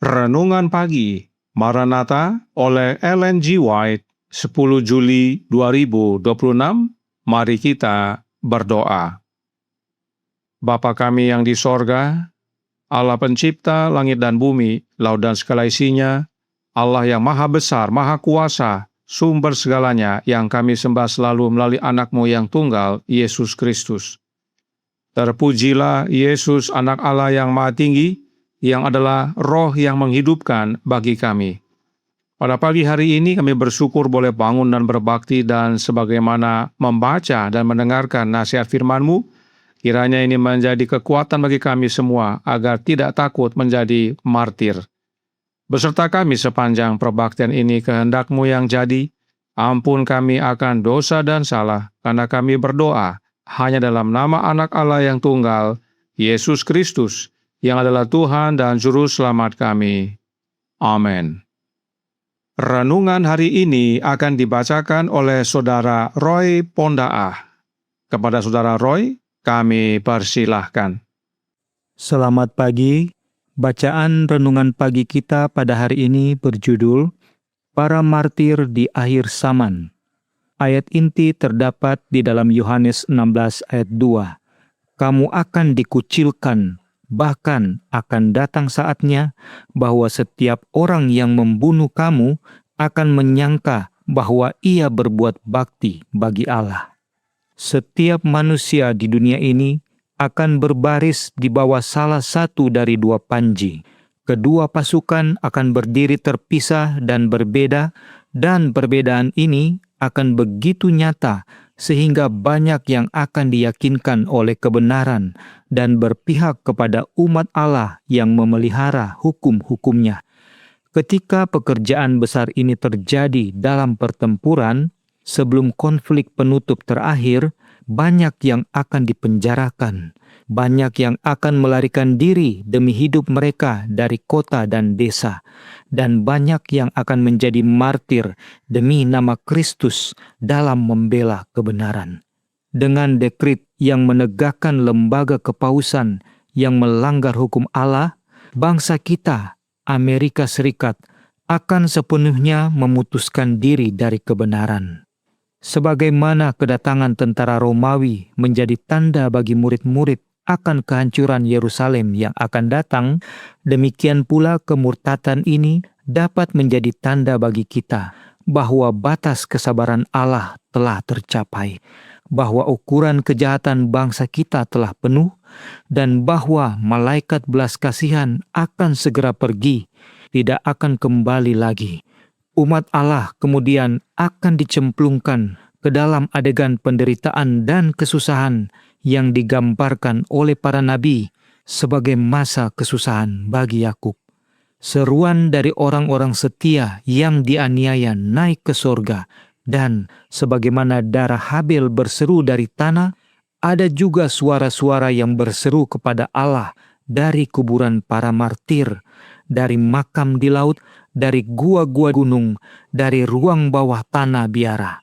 Renungan Pagi Maranatha oleh Ellen G. White, 10 Juli 2026. Mari kita berdoa. Bapa kami yang di sorga, Allah pencipta langit dan bumi, laut dan segala isinya, Allah yang maha besar, maha kuasa, sumber segalanya yang kami sembah selalu melalui anak-Mu yang tunggal, Yesus Kristus. Terpujilah Yesus, anak Allah yang maha tinggi, yang adalah roh yang menghidupkan bagi kami. Pada pagi hari ini kami bersyukur boleh bangun dan berbakti dan sebagaimana membaca dan mendengarkan nasihat firman-Mu, kiranya ini menjadi kekuatan bagi kami semua agar tidak takut menjadi martir. Beserta kami sepanjang perbaktian ini kehendak-Mu yang jadi, ampun kami akan dosa dan salah, karena kami berdoa hanya dalam nama anak Allah yang tunggal, Yesus Kristus, yang adalah Tuhan dan Juru Selamat kami. Amin. Renungan hari ini akan dibacakan oleh Saudara Roy Pondaah. Kepada Saudara Roy, kami persilahkan. Selamat pagi. Bacaan renungan pagi kita pada hari ini berjudul Para Martir di Akhir Zaman. Ayat inti terdapat di dalam Yohanes 16 ayat 2. Kamu akan dikucilkan, bahkan akan datang saatnya bahwa setiap orang yang membunuh kamu akan menyangka bahwa ia berbuat bakti bagi Allah. Setiap manusia di dunia ini akan berbaris di bawah salah satu dari dua panji. Kedua pasukan akan berdiri terpisah dan berbeda, dan perbedaan ini akan begitu nyata sehingga banyak yang akan diyakinkan oleh kebenaran dan berpihak kepada umat Allah yang memelihara hukum-hukumnya. Ketika pekerjaan besar ini terjadi dalam pertempuran, sebelum konflik penutup terakhir, banyak yang akan dipenjarakan, banyak yang akan melarikan diri demi hidup mereka dari kota dan desa, dan banyak yang akan menjadi martir demi nama Kristus dalam membela kebenaran. Dengan dekrit yang menegakkan lembaga kepausan yang melanggar hukum Allah, bangsa kita, Amerika Serikat, akan sepenuhnya memutuskan diri dari kebenaran. Sebagaimana kedatangan tentara Romawi menjadi tanda bagi murid-murid akan kehancuran Yerusalem yang akan datang, demikian pula kemurtatan ini dapat menjadi tanda bagi kita bahwa batas kesabaran Allah telah tercapai, bahwa ukuran kejahatan bangsa kita telah penuh, dan bahwa malaikat belas kasihan akan segera pergi, tidak akan kembali lagi. Umat Allah kemudian akan dicemplungkan ke dalam adegan penderitaan dan kesusahan yang digambarkan oleh para nabi sebagai masa kesusahan bagi Yakub. Seruan dari orang-orang setia yang dianiaya naik ke sorga, dan sebagaimana darah Habel berseru dari tanah, ada juga suara-suara yang berseru kepada Allah dari kuburan para martir, dari makam di laut, dari gua-gua gunung, dari ruang bawah tanah biara.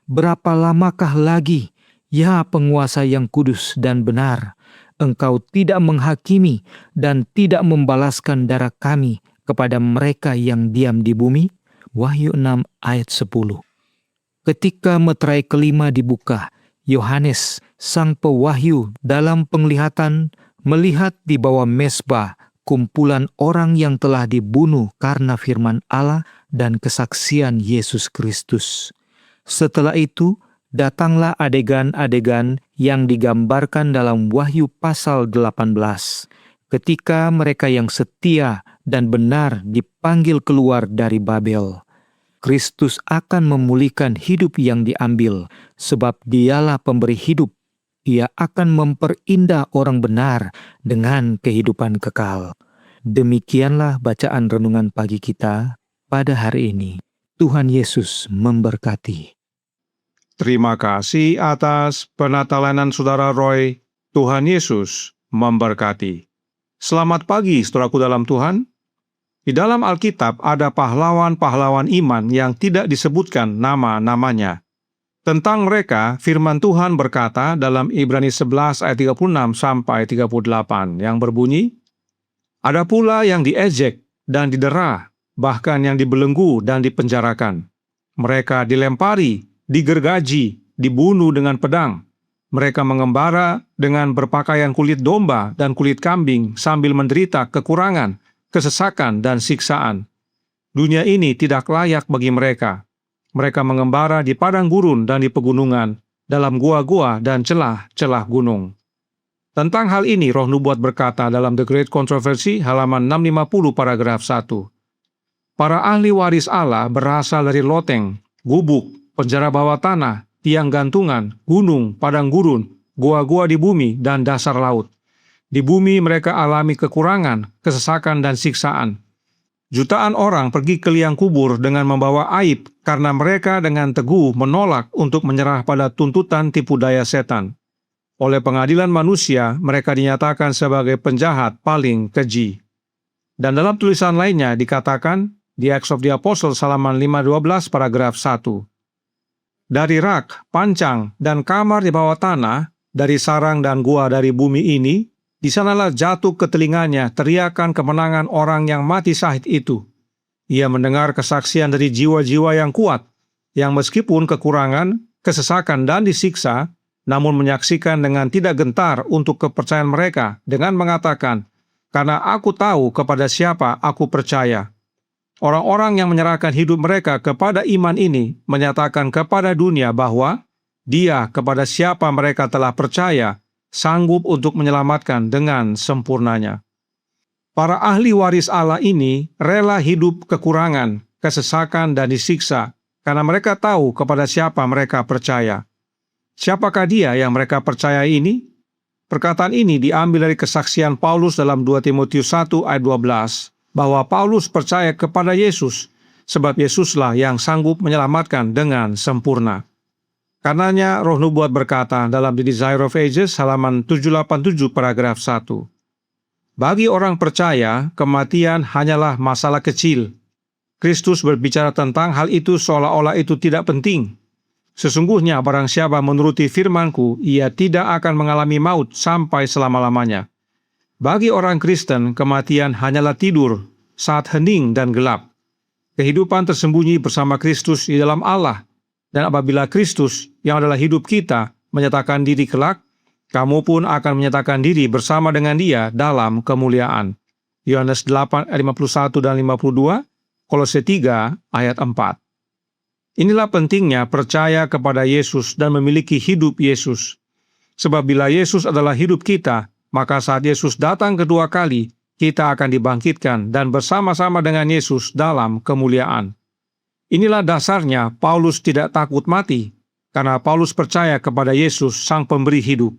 Berapa lamakah lagi, ya penguasa yang kudus dan benar, engkau tidak menghakimi dan tidak membalaskan darah kami kepada mereka yang diam di bumi? Wahyu 6 ayat 10. Ketika meterai kelima dibuka, Yohanes, sang pewahyu dalam penglihatan, melihat di bawah mezbah kumpulan orang yang telah dibunuh karena firman Allah dan kesaksian Yesus Kristus. Setelah itu, datanglah adegan-adegan yang digambarkan dalam Wahyu pasal 18. Ketika mereka yang setia dan benar dipanggil keluar dari Babel. Kristus akan memulihkan hidup yang diambil, sebab Dialah pemberi hidup. Ia akan memperindah orang benar dengan kehidupan kekal. Demikianlah bacaan renungan pagi kita pada hari ini. Tuhan Yesus memberkati. Terima kasih atas penatalanan Saudara Roy. Tuhan Yesus memberkati. Selamat pagi, saudaraku dalam Tuhan. Di dalam Alkitab ada pahlawan-pahlawan iman yang tidak disebutkan nama-namanya. Tentang mereka, firman Tuhan berkata dalam Ibrani 11 ayat 36 sampai 38 yang berbunyi, "Ada pula yang diejek, dan didera, bahkan yang dibelenggu dan dipenjarakan. Mereka dilempari, digergaji, dibunuh dengan pedang. Mereka mengembara dengan berpakaian kulit domba dan kulit kambing sambil menderita kekurangan, kesesakan, dan siksaan. Dunia ini tidak layak bagi mereka. Mereka mengembara di padang gurun dan di pegunungan, dalam gua-gua dan celah-celah gunung. Tentang hal ini, Roh Nubuat berkata dalam The Great Controversy, halaman 650 paragraf 1. Para ahli waris Allah berasal dari loteng, gubuk, penjara bawah tanah, tiang gantungan, gunung, padang gurun, gua-gua di bumi, dan dasar laut. Di bumi mereka alami kekurangan, kesesakan, dan siksaan. Jutaan orang pergi ke liang kubur dengan membawa aib karena mereka dengan teguh menolak untuk menyerah pada tuntutan tipu daya setan. Oleh pengadilan manusia, mereka dinyatakan sebagai penjahat paling keji. Dan dalam tulisan lainnya dikatakan, di Acts of the Apostles halaman 512 paragraf 1. Dari rak, pancang, dan kamar di bawah tanah, dari sarang dan gua dari bumi ini, di sanalah jatuh ke telinganya teriakan kemenangan orang yang mati syahid itu. Ia mendengar kesaksian dari jiwa-jiwa yang kuat, yang meskipun kekurangan, kesesakan, dan disiksa, namun menyaksikan dengan tidak gentar untuk kepercayaan mereka dengan mengatakan, "Karena aku tahu kepada siapa aku percaya." Orang-orang yang menyerahkan hidup mereka kepada iman ini menyatakan kepada dunia bahwa Dia kepada siapa mereka telah percaya sanggup untuk menyelamatkan dengan sempurnanya. Para ahli waris Allah ini rela hidup kekurangan, kesesakan, dan disiksa karena mereka tahu kepada siapa mereka percaya. Siapakah Dia yang mereka percaya ini? Perkataan ini diambil dari kesaksian Paulus dalam 2 Timotius 1 ayat 12. Bahwa Paulus percaya kepada Yesus, sebab Yesuslah yang sanggup menyelamatkan dengan sempurna. Karenanya Roh Nubuat berkata dalam The Desire of Ages halaman 787 paragraf 1. Bagi orang percaya, kematian hanyalah masalah kecil. Kristus berbicara tentang hal itu seolah-olah itu tidak penting. Sesungguhnya barang siapa menuruti firman-Ku, ia tidak akan mengalami maut sampai selama-lamanya. Bagi orang Kristen, kematian hanyalah tidur saat hening dan gelap. Kehidupan tersembunyi bersama Kristus di dalam Allah. Dan apabila Kristus, yang adalah hidup kita, menyatakan diri kelak, kamu pun akan menyatakan diri bersama dengan Dia dalam kemuliaan. Yohanes 8 ayat 51 dan 52, Kolose 3 ayat 4. Inilah pentingnya percaya kepada Yesus dan memiliki hidup Yesus. Sebab bila Yesus adalah hidup kita, maka saat Yesus datang kedua kali, kita akan dibangkitkan dan bersama-sama dengan Yesus dalam kemuliaan. Inilah dasarnya Paulus tidak takut mati, karena Paulus percaya kepada Yesus, Sang Pemberi hidup.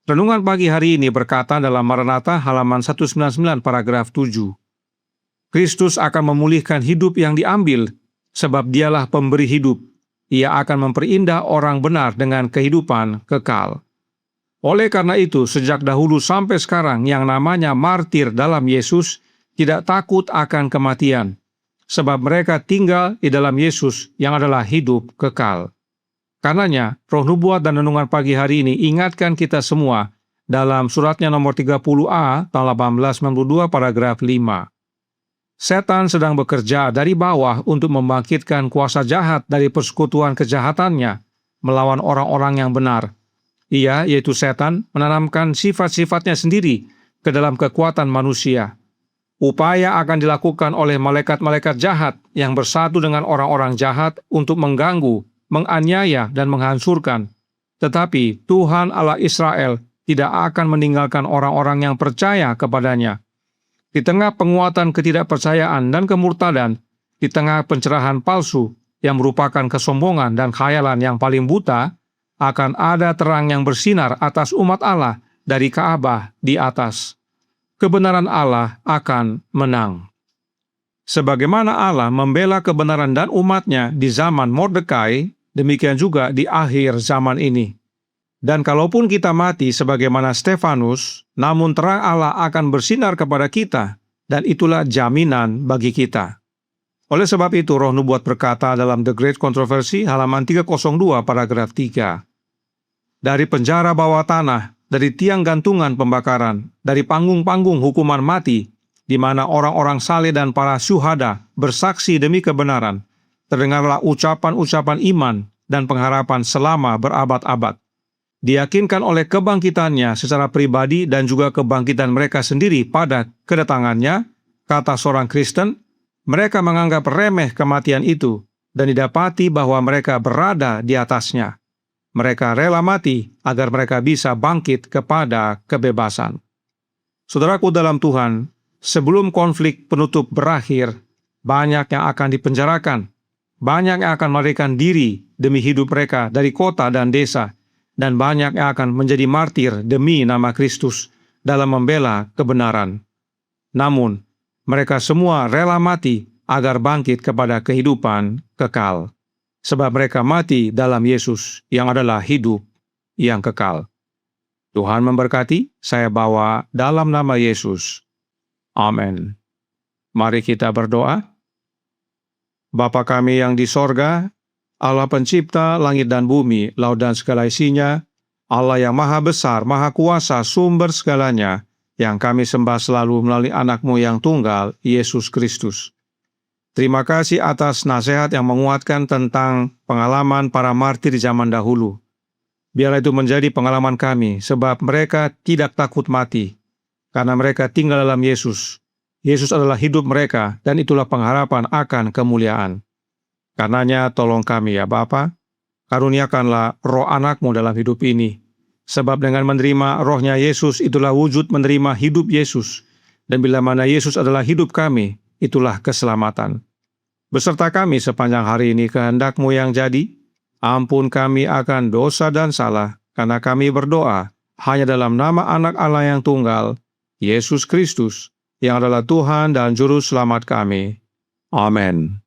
Renungan pagi hari ini berkata dalam Maranatha halaman 199 paragraf 7. Kristus akan memulihkan hidup yang diambil, sebab Dialah pemberi hidup. Ia akan memperindah orang benar dengan kehidupan kekal. Oleh karena itu, sejak dahulu sampai sekarang yang namanya martir dalam Yesus tidak takut akan kematian, sebab mereka tinggal di dalam Yesus yang adalah hidup kekal. Karenanya, Roh Nubuat dan Renungan pagi hari ini ingatkan kita semua dalam suratnya nomor 30A tahun 1892 paragraf 5. Setan sedang bekerja dari bawah untuk membangkitkan kuasa jahat dari persekutuan kejahatannya melawan orang-orang yang benar. Ia, yaitu setan, menanamkan sifat-sifatnya sendiri ke dalam kekuatan manusia. Upaya akan dilakukan oleh malaikat-malaikat jahat yang bersatu dengan orang-orang jahat untuk mengganggu, menganiaya, dan menghancurkan. Tetapi Tuhan Allah Israel tidak akan meninggalkan orang-orang yang percaya kepadanya. Di tengah penguatan ketidakpercayaan dan kemurtadan, di tengah pencerahan palsu yang merupakan kesombongan dan khayalan yang paling buta, akan ada terang yang bersinar atas umat Allah dari Ka'bah di atas. Kebenaran Allah akan menang. Sebagaimana Allah membela kebenaran dan umatnya di zaman Mordekai, demikian juga di akhir zaman ini. Dan kalaupun kita mati sebagaimana Stefanus, namun terang Allah akan bersinar kepada kita, dan itulah jaminan bagi kita. Oleh sebab itu, Roh Nubuat berkata dalam The Great Controversy, halaman 302, paragraf 3. Dari penjara bawah tanah, dari tiang gantungan pembakaran, dari panggung-panggung hukuman mati, di mana orang-orang saleh dan para syuhada bersaksi demi kebenaran, terdengarlah ucapan-ucapan iman dan pengharapan selama berabad-abad. Diyakinkan oleh kebangkitannya secara pribadi dan juga kebangkitan mereka sendiri pada kedatangannya, kata seorang Kristen, mereka menganggap remeh kematian itu dan didapati bahwa mereka berada di atasnya. Mereka rela mati agar mereka bisa bangkit kepada kebebasan. Saudaraku dalam Tuhan, sebelum konflik penutup berakhir, banyak yang akan dipenjarakan, banyak yang akan melarikan diri demi hidup mereka dari kota dan desa, dan banyak yang akan menjadi martir demi nama Kristus dalam membela kebenaran. Namun, mereka semua rela mati agar bangkit kepada kehidupan kekal, sebab mereka mati dalam Yesus yang adalah hidup yang kekal. Tuhan memberkati, saya bawa dalam nama Yesus. Amin. Mari kita berdoa. Bapa kami yang di sorga, Allah pencipta langit dan bumi, laut dan segala isinya, Allah yang maha besar, maha kuasa, sumber segalanya, yang kami sembah selalu melalui anak-Mu yang tunggal, Yesus Kristus. Terima kasih atas nasihat yang menguatkan tentang pengalaman para martir zaman dahulu. Biarlah itu menjadi pengalaman kami, sebab mereka tidak takut mati, karena mereka tinggal dalam Yesus. Yesus adalah hidup mereka, dan itulah pengharapan akan kemuliaan. Karenanya tolong kami ya Bapa, karuniakanlah roh anak-Mu dalam hidup ini, sebab dengan menerima rohnya Yesus itulah wujud menerima hidup Yesus, dan bila mana Yesus adalah hidup kami, itulah keselamatan. Beserta kami sepanjang hari ini kehendak-Mu yang jadi, ampun kami akan dosa dan salah, karena kami berdoa hanya dalam nama Anak Allah yang tunggal, Yesus Kristus, yang adalah Tuhan dan Juru Selamat kami. Amin.